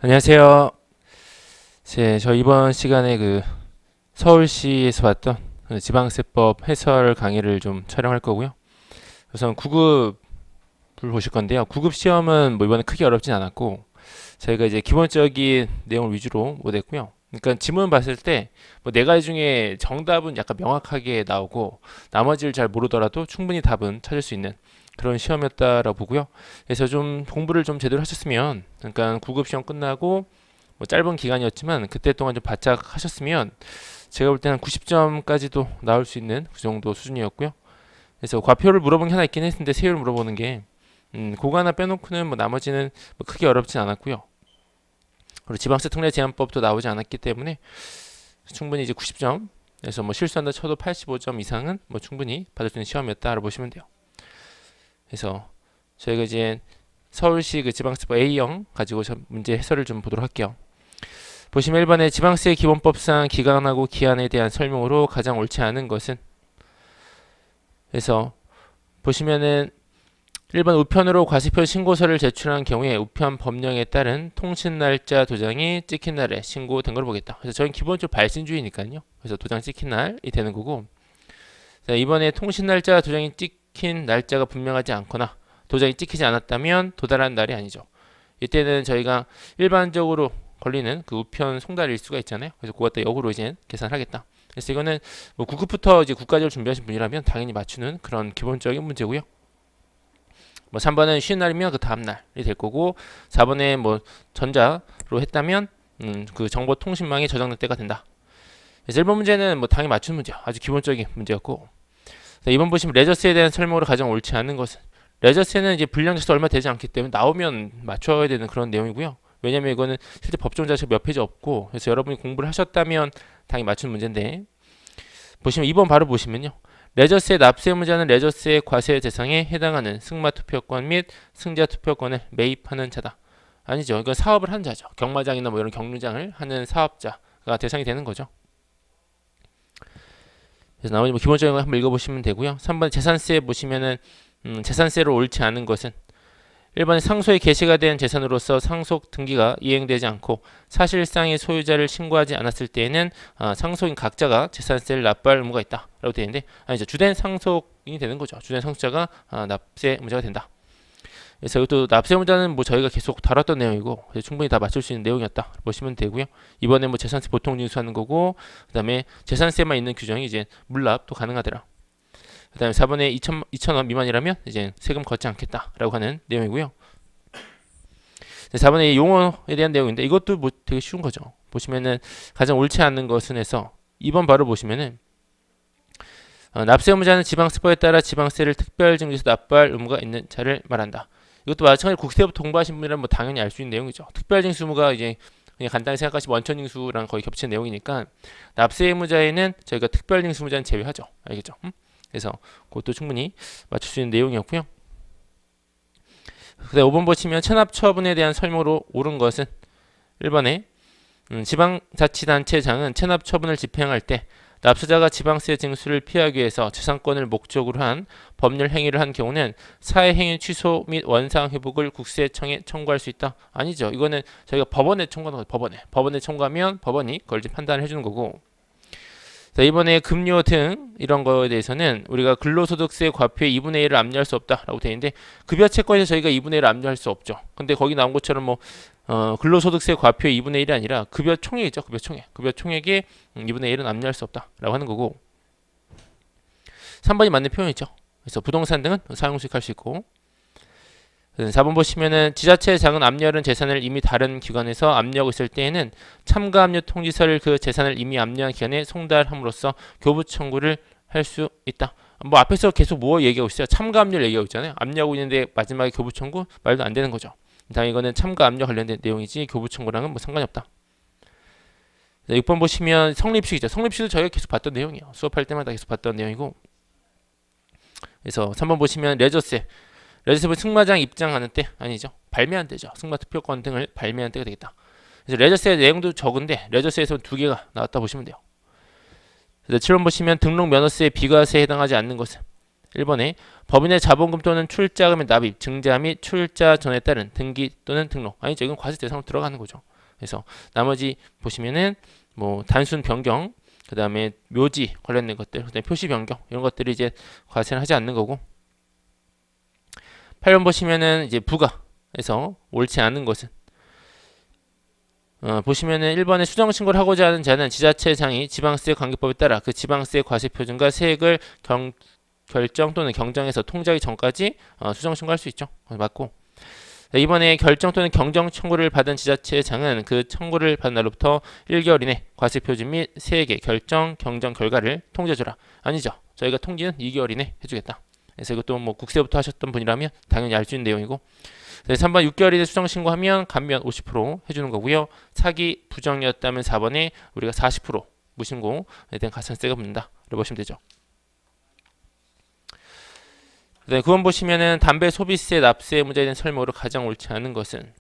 안녕하세요. 저 이번 시간에 서울시에서 봤던 지방세법 해설 강의를 좀 촬영할 거고요. 우선 9급을 보실 건데요. 9급 시험은 뭐 이번에 크게 어렵진 않았고, 저희가 이제 기본적인 내용을 위주로 못했고요. 그러니까 지문 봤을 때 뭐 네 가지 중에 정답은 약간 명확하게 나오고 나머지를 잘 모르더라도 충분히 답은 찾을 수 있는 그런 시험이었다라고 보고요. 그래서 좀 공부를 좀 제대로 하셨으면, 그러니까 9급 시험 끝나고 뭐 짧은 기간이었지만 그때 동안 좀 바짝 하셨으면 제가 볼 때는 90점까지도 나올 수 있는 그 정도 수준이었고요. 그래서 과표를 물어본 게 하나 있긴 했는데 세율 물어보는 게 그거 하나 빼놓고는 뭐 나머지는 뭐 크게 어렵진 않았고요. 그리고 지방세 특례 제한법도 나오지 않았기 때문에 충분히 이제 90점에서 뭐 실수한다 쳐도 85점 이상은 뭐 충분히 받을 수 있는 시험이었다라고 보시면 돼요. 그래서 저희가 이제 서울시 그 지방세법 A형 가지고 문제 해설을 좀 보도록 할게요. 보시면 1번에 지방세 기본법상 기간하고 기한에 대한 설명으로 가장 옳지 않은 것은, 그래서 보시면은 1번 우편으로 과세표 신고서를 제출한 경우에 우편 법령에 따른 통신 날짜 도장이 찍힌 날에 신고된 걸 보겠다. 그래서 저희는 기본적으로 발신주의니까요. 그래서 도장 찍힌 날이 되는 거고, 자, 이번에 통신 날짜 도장이 찍힌 날짜가 분명하지 않거나 도장이 찍히지 않았다면 도달한 날이 아니죠. 이때는 저희가 일반적으로 걸리는 그 우편 송달 일수가 있잖아요. 그래서 그것도 역으로 이제 계산하겠다. 그래서 이거는 뭐 9급부터 이제 국가적으로 준비하신 분이라면 당연히 맞추는 그런 기본적인 문제고요. 뭐 3번은 쉬는 날이면 그 다음 날이 될 거고, 4번에 뭐 전자로 했다면 그 정보통신망에 저장될 때가 된다. 그래서 1번 문제는 뭐 당연히 맞추는 문제, 아주 기본적인 문제였고, 2번 보시면 레저세에 대한 설명으로 가장 옳지 않은 것은, 레저세는 이제 불량자수 얼마 되지 않기 때문에 나오면 맞춰야 되는 그런 내용이고요. 왜냐면 이거는 실제 법정 자체가 몇 페이지 없고, 그래서 여러분이 공부를 하셨다면 당연히 맞추는 문제인데, 보시면 2번 바로 보시면요. 레저세 납세 의무자는 레저세 과세 대상에 해당하는 승마 투표권 및 승자 투표권을 매입하는 자다. 아니죠. 이건 사업을 하는 자죠. 경마장이나 뭐 이런 경륜장을 하는 사업자가 대상이 되는 거죠. 그래서 나머지 뭐 기본적인 거 한번 읽어보시면 되고요. 3번 재산세 보시면은 재산세로 옳지 않은 것은, 1번에 상소에 게시가 된 재산으로서 상속 등기가 이행되지 않고 사실상의 소유자를 신고하지 않았을 때에는 상속인 각자가 재산세를 납부할 의무가 있다 라고 되어 있는데, 아니죠. 주된 상속인이 되는 거죠. 주된 상속자가 납세 의무자가 된다. 그래서 이것도 납세 의무자는 뭐 저희가 계속 다뤘던 내용이고 충분히 다 맞출 수 있는 내용이었다 보시면 되고요. 이번에 뭐 재산세 보통 징수하는 거고, 그 다음에 재산세만 있는 규정이 이제 물납도 가능하더라. 그 다음에 4번에 2,000원 미만이라면 이제 세금 걷지 않겠다라고 하는 내용이고요. 4번에 용어에 대한 내용인데 이것도 뭐 되게 쉬운 거죠. 보시면은 가장 옳지 않는 것은 해서 2번 바로 보시면은 납세 의무자는 지방세법에 따라 지방세를 특별징수에서 납부할 의무가 있는 자를 말한다. 이것도 마찬가지로 국세부터 공부하신 분이라면 뭐 당연히 알 수 있는 내용이죠. 특별징수 의무가 이제 그냥 간단히 생각하시면 원천징수랑 거의 겹치는 내용이니까 납세 의무자에는 저희가 특별징수 의무자는 제외하죠. 알겠죠? 그래서 그것도 충분히 맞출 수 있는 내용이었고요. 그다음 5번 보시면 체납처분에 대한 설명으로 옳은 것은, 1번에 지방자치단체장은 체납처분을 집행할 때 납세자가 지방세 징수를 피하기 위해서 재산권을 목적으로 한 법률 행위를 한 경우는 사회행위 취소 및 원상회복을 국세청에 청구할 수 있다. 아니죠. 이거는 저희가 법원에 청구하는 거예요. 법원에 청구하면 법원이 그걸 이제 판단을 해주는 거고, 자, 이번에 급료 등 이런 거에 대해서는 우리가 근로소득세 과표의 2분의 1을 압류할 수 없다라고 되어 있는데, 급여 채권에서 저희가 2분의 1을 압류할 수 없죠. 근데 거기 나온 것처럼 뭐 근로소득세 과표의 2분의 1이 아니라 급여 총액이죠. 급여 총액의 2분의 1은 압류할 수 없다라고 하는 거고, 3번이 맞는 표현이죠. 그래서 부동산 등은 사용 수익할 수 있고, 4번 보시면은 지자체장은 압류하는 재산을 이미 다른 기관에서 압류하고 있을 때에는 참가 압류 통지서를 그 재산을 이미 압류한 기관에 송달함으로써 교부 청구를 할 수 있다. 뭐 앞에서 계속 뭐 얘기하고 있어요? 참가 압류를 얘기하고 있잖아요. 압류하고 있는데 마지막에 교부 청구 말도 안 되는 거죠. 당연히 이거는 참가 압류 관련된 내용이지 교부 청구랑은 뭐 상관이 없다. 6번 보시면 성립식이죠. 성립식도 저희가 계속 봤던 내용이에요. 수업할 때마다 계속 봤던 내용이고, 그래서 3번 보시면 레저세법 승마장 입장하는 때, 아니죠, 발매한 때죠. 승마 투표권 등을 발매한 때가 되겠다. 그래서 레저세 내용도 적은데 레저세에서 두 개가 나왔다 보시면 돼요. 7번 보시면 등록 면허세 비과세에 해당하지 않는 것은, 1번에 법인의 자본금 또는 출자금의 납입, 증자 및 출자 전에 따른 등기 또는 등록. 아니죠. 이건 과세 대상으로 들어가는 거죠. 그래서 나머지 보시면은 뭐 단순 변경, 그 다음에 묘지 관련된 것들, 그 다음에 표시 변경 이런 것들이 이제 과세를 하지 않는 거고. 8번 보시면은 이제 부가에서 옳지 않은 것은 보시면은 1번에 수정신고를 하고자 하는 자는 지자체장이 지방세 관계법에 따라 그 지방세 과세 표준과 세액을 결정 또는 경정해서 통지하기 전까지 수정신고할 수 있죠. 맞고. 이번에 결정 또는 경정 청구를 받은 지자체장은 그 청구를 받은 날로부터 1개월 이내 과세 표준 및 세액의 결정, 경정 결과를 통지해줘라. 아니죠. 저희가 통지는 2개월 이내 해주겠다. 그래서 이것도 뭐 국세부터 하셨던 분이라면 당연히 알 수 있는 내용이고. 3번 6개월 이내 수정신고하면 감면 50% 해주는 거고요. 사기 부정이었다면 4번에 우리가 40% 무신고에 대한 가산세가 붙는다. 이렇게 보시면 되죠. 9번 보시면은 담배 소비세 납세 문제에 대한 설명으로 가장 옳지 않은 것은,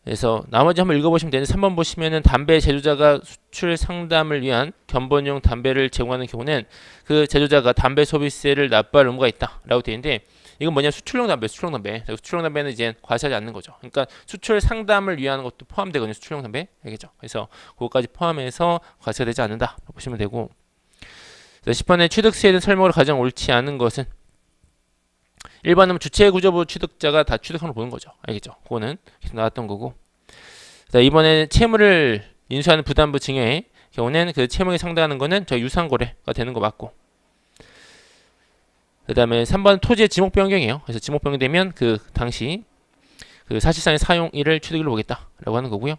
그래서 나머지 한번 읽어보시면 되는데 3번 보시면은 담배 제조자가 수출 상담을 위한 견본용 담배를 제공하는 경우는 그 제조자가 담배 소비세를 납부할 의무가 있다라고 되어 있는데, 이건 뭐냐, 수출용 담배. 수출용 담배는 이제 과세하지 않는 거죠. 그러니까 수출 상담을 위한 것도 포함되거든요. 수출용 담배. 알겠죠? 그래서 그것까지 포함해서 과세가 되지 않는다 보시면 되고. 10번에 취득세에 대한 설명으로 가장 옳지 않은 것은, 1번은 주체구조부 취득자가 다 취득한 걸 보는 거죠. 알겠죠? 그거는 계속 나왔던 거고. 이번에 채무를 인수하는 부담부 증여의 경우는 그 채무에 상당하는 거는 저 유상거래가 되는 거 맞고. 그 다음에 3번 토지의 지목 변경이에요. 그래서 지목 변경되면 그 당시 그 사실상의 사용일을 취득일로 보겠다라고 하는 거고요.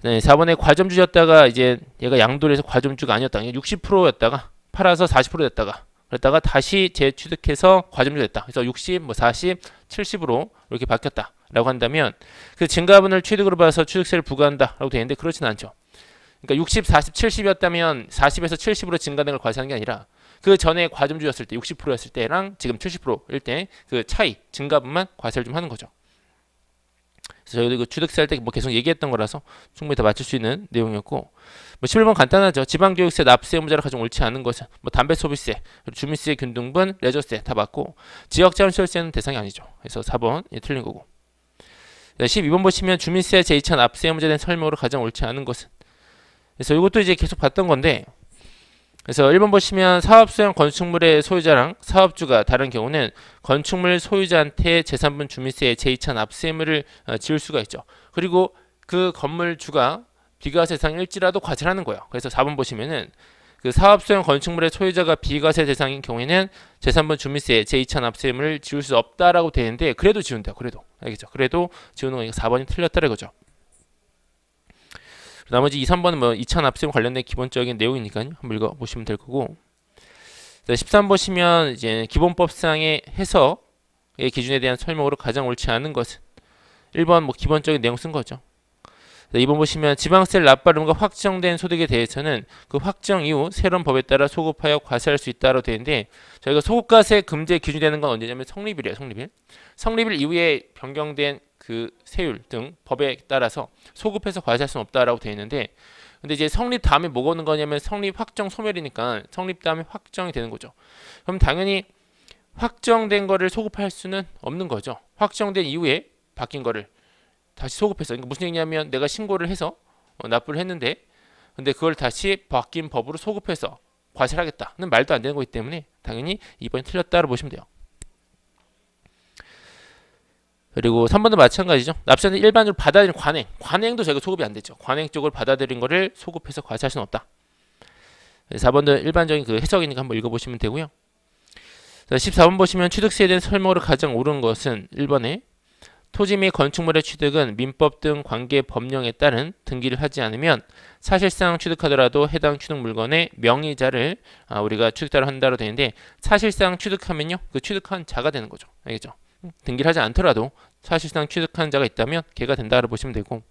네, 4번에 과점주였다가 이제 얘가 양도를 해서 과점주가 아니었다. 60%였다가 팔아서 40% 됐다가 그랬다가 다시 재취득해서 과점주 됐다. 그래서 60, 뭐 40, 70으로 이렇게 바뀌었다라고 한다면 그 증가분을 취득으로 봐서 취득세를 부과한다라고 되어 있는데 그렇지는 않죠. 그러니까 60, 40, 70이었다면 40에서 70으로 증가된 걸 과세하는 게 아니라 그 전에 과점주였을 때 60%였을 때랑 지금 70%일 때 그 차이 증가분만 과세를 좀 하는 거죠. 그래서 저희도 이거 취득세 할 때 뭐 계속 얘기했던 거라서 충분히 다 맞출 수 있는 내용이었고, 뭐 11번 간단하죠. 지방교육세 납세 의무자로 가장 옳지 않은 것은 뭐 담배 소비세, 주민세 균등분, 레저세 다 맞고 지역자원시설세는 대상이 아니죠. 그래서 4번 틀린 거고. 12번 보시면 주민세 제2차 납세 의무자에 대한 설명으로 가장 옳지 않은 것은, 그래서 이것도 이제 계속 봤던 건데, 그래서 1번 보시면 사업소형 건축물의 소유자랑 사업주가 다른 경우는 건축물 소유자한테 재산분 주민세의 제2차 납세 의무를 지을 수가 있죠. 그리고 그 건물주가 비과세 대상일지라도 과세를 하는 거예요. 그래서 4번 보시면은 그 사업소형 건축물의 소유자가 비과세 대상인 경우에는 재산분 주민세의 제2차 납세 의무를 지을 수 없다라고 되는데 그래도 지운대요. 그래도. 알겠죠? 그래도 지우는 거니까 4번이 틀렸다는 거죠. 나머지 2, 3번은 뭐 2차 납세 관련된 기본적인 내용이니까요. 한번 읽어보시면 될 거고. 13 보시면 이제 기본법상의 해석의 기준에 대한 설명으로 가장 옳지 않은 것은 1번 뭐 기본적인 내용 쓴 거죠. 2번 보시면 지방세를 납부할 의무가 확정된 소득에 대해서는 그 확정 이후 새로운 법에 따라 소급하여 과세할 수 있다고 되어 있는데, 저희가 소급과세 금지의 기준이 되는 건 언제냐면 성립일이에요. 성립일 이후에 변경된 그 세율 등 법에 따라서 소급해서 과세할 수는 없다라고 되어 있는데, 근데 이제 성립 다음에 뭐가 오는 거냐면 성립 확정 소멸이니까 성립 다음에 확정이 되는 거죠. 그럼 당연히 확정된 거를 소급할 수는 없는 거죠. 확정된 이후에 바뀐 거를 다시 소급해서, 그러니까 무슨 얘기냐면 내가 신고를 해서 납부를 했는데 근데 그걸 다시 바뀐 법으로 소급해서 과세를 하겠다는 말도 안 되는 거기 때문에 당연히 2번이 틀렸다고 보시면 돼요. 그리고 3번도 마찬가지죠. 납세는 일반적으로 받아들인 관행도 저희가 소급이 안 되죠. 관행 쪽을 받아들인 거를 소급해서 과세할 수는 없다. 4번도 일반적인 그 해석이니까 한번 읽어보시면 되고요. 14번 보시면 취득세에 대한 설명으로 가장 옳은 것은 1번에 토지 및 건축물의 취득은 민법 등 관계 법령에 따른 등기를 하지 않으면 사실상 취득하더라도 해당 취득 물건의 명의자를 우리가 취득자로 한다로 되는데, 사실상 취득하면요 그 취득한 자가 되는 거죠. 알겠죠? 등기를 하지 않더라도 사실상 취득한 자가 있다면 걔가 된다고 보시면 되고,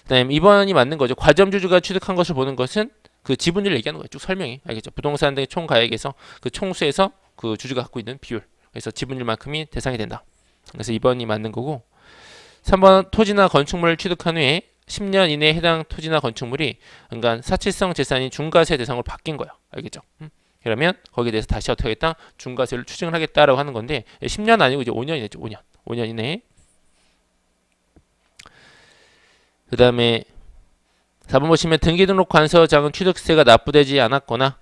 그다음에 2번이 맞는 거죠. 과점주주가 취득한 것을 보는 것은 그 지분율을 얘기하는 거예요. 쭉 설명이. 알겠죠? 부동산 등의 총가액에서 그 총수에서 그 주주가 갖고 있는 비율, 그래서 지분율만큼이 대상이 된다. 그래서 2번이 맞는 거고, 3번 토지나 건축물을 취득한 후에 10년 이내에 해당 토지나 건축물이 그러니까 사치성 재산이 중과세 대상으로 바뀐 거야. 알겠죠? 그러면 거기에 대해서 다시 어떻게 하겠다? 중과세를 추징을 하겠다라고 하는 건데 10년 아니고 이제 5년이겠죠. 5년. 5년 이내에. 그 다음에 4번 보시면 등기등록 관서장은 취득세가 납부되지 않았거나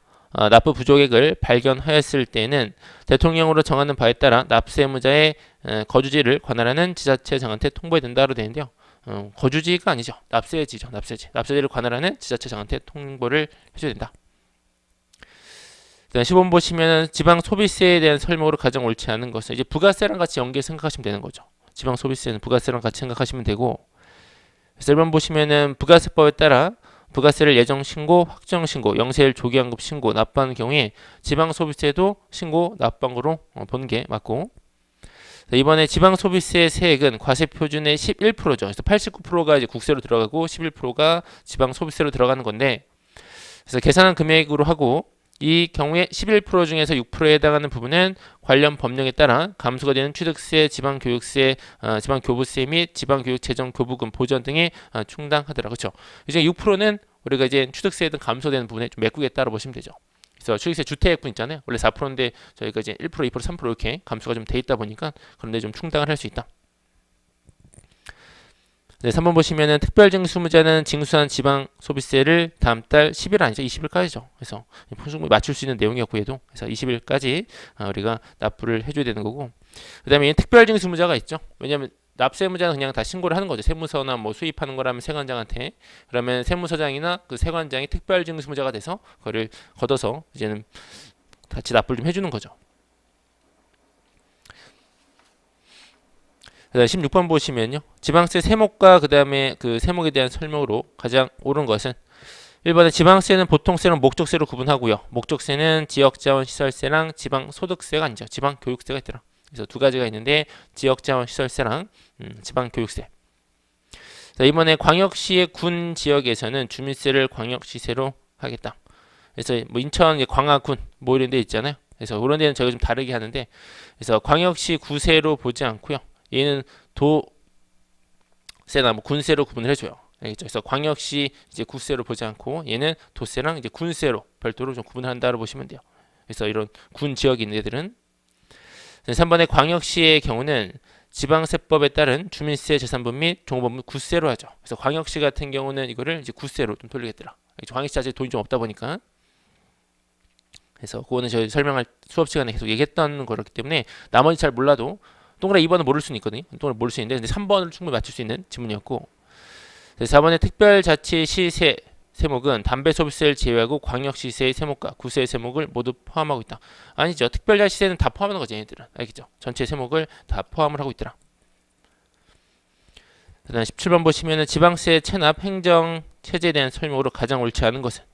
납부 부족액을 발견하였을 때는 대통령으로 정하는 바에 따라 납세의무자의 거주지를 관할하는 지자체장한테 통보해야 된다로 되는데요. 거주지가 아니죠. 납세지죠. 납세지. 납세지를 관할하는 지자체장한테 통보를 해줘야 된다. 15번 보시면 지방 소비세에 대한 설명으로 가장 옳지 않은 것은 이제 부가세랑 같이 연계 생각하시면 되는 거죠. 지방 소비세는 부가세랑 같이 생각하시면 되고, 그래서 1번 보시면은 부가세법에 따라 부가세를 예정 신고, 확정 신고, 영세일 조기환급 신고, 납부하는 경우에 지방 소비세도 신고, 납부한 거로 보는 게 맞고, 이번에 지방 소비세 세액은 과세 표준의 11%죠. 그래서 89%가 이제 국세로 들어가고 11%가 지방 소비세로 들어가는 건데, 그래서 계산한 금액으로 하고 이 경우에 11% 중에서 6%에 해당하는 부분은 관련 법령에 따라 감수가 되는 취득세, 지방교육세, 지방교부세 및 지방교육재정교부금 보전 등에 충당하더라. 그렇죠? 이제 6%는 우리가 이제 취득세든 감소되는 부분에 좀 메꾸겠다고 보시면 되죠. 그래서 취득세 주택액분 있잖아요. 원래 4%인데 저희가 이제 1%, 2%, 3% 이렇게 감수가 좀 돼 있다 보니까 그런데 좀 충당을 할 수 있다. 네, 3번 보시면은 특별징수무자는 징수한 지방 소비세를 다음 달 10일 아니죠. 20일까지죠. 그래서 충분히 맞출 수 있는 내용이었고 얘도 그래서 20일까지 우리가 납부를 해줘야 되는 거고, 그 다음에 특별징수무자가 있죠. 왜냐하면 납세무자는 그냥 다 신고를 하는 거죠. 세무서나 뭐 수입하는 거라면 세관장한테, 그러면 세무서장이나 그 세관장이 특별징수무자가 돼서 그거를 걷어서 이제는 같이 납부를 좀 해주는 거죠. 그다음 16번 보시면요. 지방세 세목과 그 다음에 그 세목에 대한 설명으로 가장 옳은 것은 1번에 지방세는 보통세랑 목적세로 구분하고요. 목적세는 지역자원시설세랑 지방소득세가 아니죠. 지방교육세가 있더라. 그래서 두 가지가 있는데 지역자원시설세랑 지방교육세. 자, 이번에 광역시의 군 지역에서는 주민세를 광역시세로 하겠다. 그래서 뭐 인천 광화군 뭐 이런 데 있잖아요. 그래서 그런 데는 저희가 좀 다르게 하는데, 그래서 광역시 구세로 보지 않고요. 얘는 도세나 뭐 군세로 구분을 해줘요. 알겠죠? 그래서 광역시 이제 구세로 보지 않고 얘는 도세랑 이제 군세로 별도로 좀 구분한다고 보시면 돼요. 그래서 이런 군 지역이 있는 애들은 3번의 광역시의 경우는 지방세법에 따른 주민세 재산분 및 종업원 구세로 하죠. 그래서 광역시 같은 경우는 이거를 이제 구세로 좀 돌리겠더라. 광역시 자체 돈이 좀 없다 보니까. 그래서 그거는 저희 설명할 수업 시간에 계속 얘기했던 거였기 때문에 나머지 잘 몰라도 동그라미 2번은 모를 수는 있거든요. 동그라미 모를 수 있는데 근데 3번을 충분히 맞출 수 있는 지문이었고, 4번의 특별자치시세 세목은 담배 소비세를 제외하고 광역시세의 세목과 구세의 세목을 모두 포함하고 있다. 아니죠. 특별자치세는 다 포함하는 거죠. 얘네들은. 알겠죠? 전체 세목을 다 포함을 하고 있더라. 그다음 17번 보시면은 지방세 체납 행정 체제에 대한 설명으로 가장 옳지 않은 것은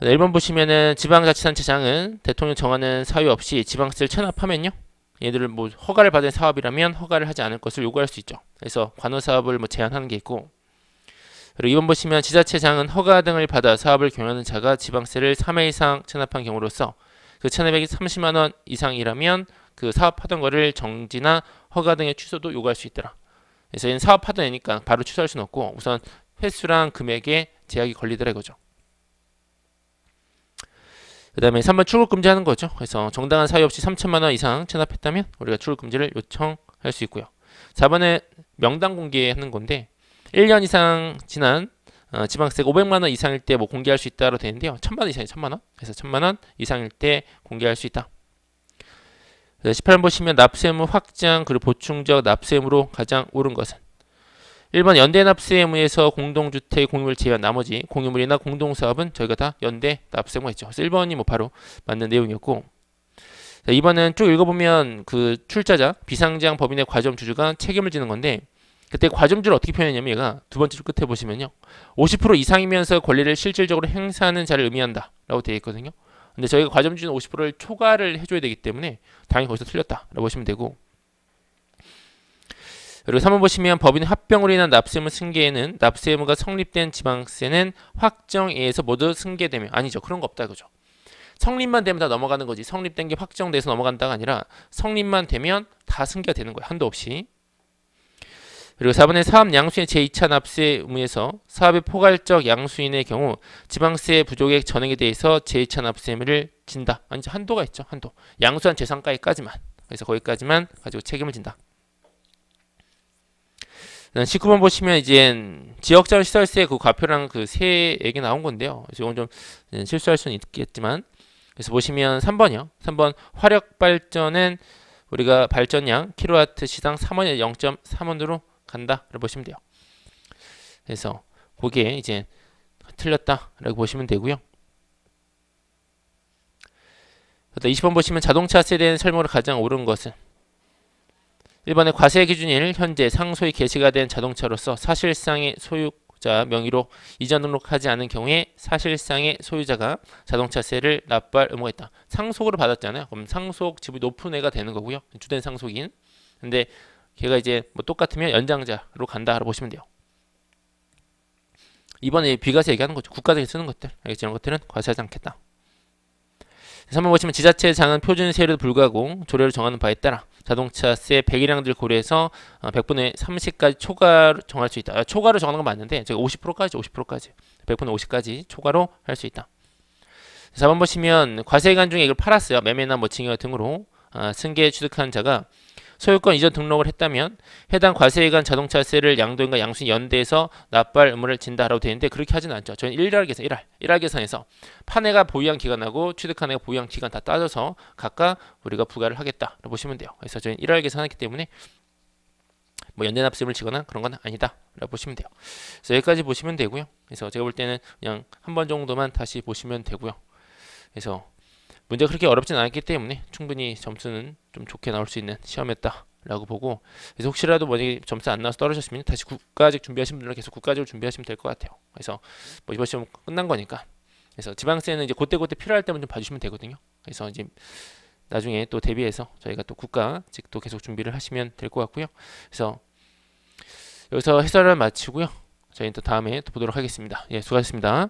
1번 보시면은 지방자치단체장은 대통령 정하는 사유 없이 지방세를 체납하면요, 얘들을 뭐 허가를 받은 사업이라면 허가를 하지 않을 것을 요구할 수 있죠. 그래서 관할사업을 뭐 제한하는 게 있고, 그리고 2번 보시면 지자체장은 허가 등을 받아 사업을 경영하는 자가 지방세를 3회 이상 체납한 경우로서 그 체납액이 30만 원 이상이라면 그 사업하던 거를 정지나 허가 등의 취소도 요구할 수 있더라. 그래서 얘는 사업하던 애니까 바로 취소할 수는 없고 우선 횟수랑 금액에 제약이 걸리더라 이거죠. 그 다음에 3번 출국금지하는 거죠. 그래서 정당한 사유 없이 3천만 원 이상 체납했다면 우리가 출국금지를 요청할 수 있고요. 4번은 명당 공개하는 건데 1년 이상 지난 지방세가 500만 원 이상일 때 뭐 공개할 수 있다로 되는데요. 1000만 원 이상이 1000만 원. 그래서 1000만 원 이상일 때 공개할 수 있다. 18번 보시면 납세의무 확장 그리고 보충적 납세의무로 가장 옳은 것은 1번 연대 납세 의무에서 공동주택 공유물 제외한 나머지 공유물이나 공동사업은 저희가 다 연대 납세 의무가 있죠. 그래서 1번이 뭐 바로 맞는 내용이었고, 2번은 쭉 읽어보면 그 출자자, 비상장 법인의 과점 주주가 책임을 지는 건데 그때 과점주를 어떻게 표현했냐면 얘가 두 번째 줄 끝에 보시면요. 50% 이상이면서 권리를 실질적으로 행사하는 자를 의미한다 라고 되어 있거든요. 근데 저희가 과점주는 50%를 초과를 해줘야 되기 때문에 당연히 거기서 틀렸다 라고 보시면 되고, 그리고 3번 보시면 법인 합병으로 인한 납세의무 승계에는 납세의무가 성립된 지방세는 확정에 의해서 모두 승계되며 아니죠. 그런 거 없다 그죠. 성립만 되면 다 넘어가는 거지 성립된 게 확정돼서 넘어간다가 아니라 성립만 되면 다 승계가 되는 거예요. 한도 없이. 그리고 4번에 사업 양수인 제2차 납세 의무에서 사업의 포괄적 양수인의 경우 지방세 부족액 전액에 대해서 제2차 납세 의무를 진다. 아니 한도가 있죠. 한도. 양수한 재산가액까지만. 그래서 거기까지만 가지고 책임을 진다. 19번 보시면 이제 지역자료 시설세 그 과표랑 그 세액이 나온 건데요. 그래서 이건 좀 실수할 수는 있겠지만 그래서 보시면 3번이요. 3번 화력 발전은 우리가 발전량 킬로와트 시당 3원에 0.3원으로 간다라고 보시면 돼요. 그래서 거기에 이제 틀렸다라고 보시면 되고요. 20번 보시면 자동차세에 대한 설명으로 가장 옳은 것은 1번의 과세 기준일 현재 상소에 게시가 된 자동차로서 사실상의 소유자 명의로 이전 등록하지 않은 경우에 사실상의 소유자가 자동차세를 납부할 의무가 있다. 상속으로 받았잖아요. 그럼 상속 지분이 높은 애가 되는 거고요. 주된 상속인. 근데 걔가 이제 뭐 똑같으면 연장자로 간다라고 보시면 돼요. 이번에 비과세 얘기하는 거죠. 국가적인 쓰는 것들. 알겠죠? 이런 것들은 과세하지 않겠다. 3번 보시면 지자체 장은 표준세율에도 불구하고 조례로 정하는 바에 따라 자동차세 배기량들 고려해서 100분의 30까지 초과로 정할 수 있다. 초과로 정하는 건 맞는데 제가 50%까지 100분의 50까지 초과로 할 수 있다. 4번 보시면 과세기간 중에 이걸 팔았어요. 매매나 뭐 증여 등으로 승계 취득한 자가 소유권 이전 등록을 했다면 해당 과세기간 자동차세를 양도인과 양수인 연대해서 납부할 의무를 진다라고 되어 있는데 그렇게 하진 않죠. 저는 1할 계산, 1할 계산에서 판 애가 보유한 기간하고 취득한 애가 보유한 기간 다 따져서 각각 우리가 부과를 하겠다라고 보시면 돼요. 그래서 저는 1할 계산하기 때문에 뭐 연대 납세금을 지거나 그런 건 아니다라고 보시면 돼요. 그래서 여기까지 보시면 되고요. 그래서 제가 볼 때는 그냥 한 번 정도만 다시 보시면 되고요. 그래서 문제가 그렇게 어렵진 않았기 때문에 충분히 점수는 좀 좋게 나올 수 있는 시험이었다라고 보고 그래서 혹시라도 만약에 점수 안 나와서 떨어졌으면 다시 국가직 준비하신 분들은 계속 국가직으로 준비하시면 될 것 같아요. 그래서 뭐 이번 시험 끝난 거니까 그래서 지방세는 이제 그때그때 필요할 때만 좀 봐주시면 되거든요. 그래서 이제 나중에 또 대비해서 저희가 또 국가직도 계속 준비를 하시면 될 것 같고요. 그래서 여기서 해설을 마치고요. 저희는 또 다음에 또 보도록 하겠습니다. 예, 수고하셨습니다.